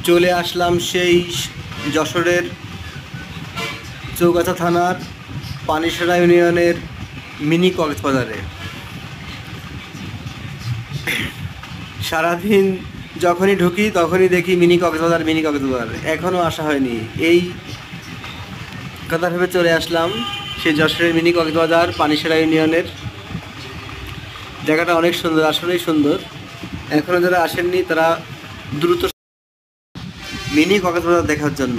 চলে আসলাম সেই যশোরের চৌগাছা থানার পানিসারা ইউনিয়নের মিনি কক্সবাজারে। সারাদিন যখনই ঢুকি তখনই দেখি মিনি কক্সবাজার মিনি কক্সবাজার, এখনও আসা হয়নি। এই কথা ভেবে চলে আসলাম সেই যশোরের মিনি কক্সবাজার পানিসারা ইউনিয়নের। জায়গাটা অনেক সুন্দর, আসলেই সুন্দর। এখনও যারা আসেননি তারা দ্রুত মিনি কক্সবাজার দেখার জন্য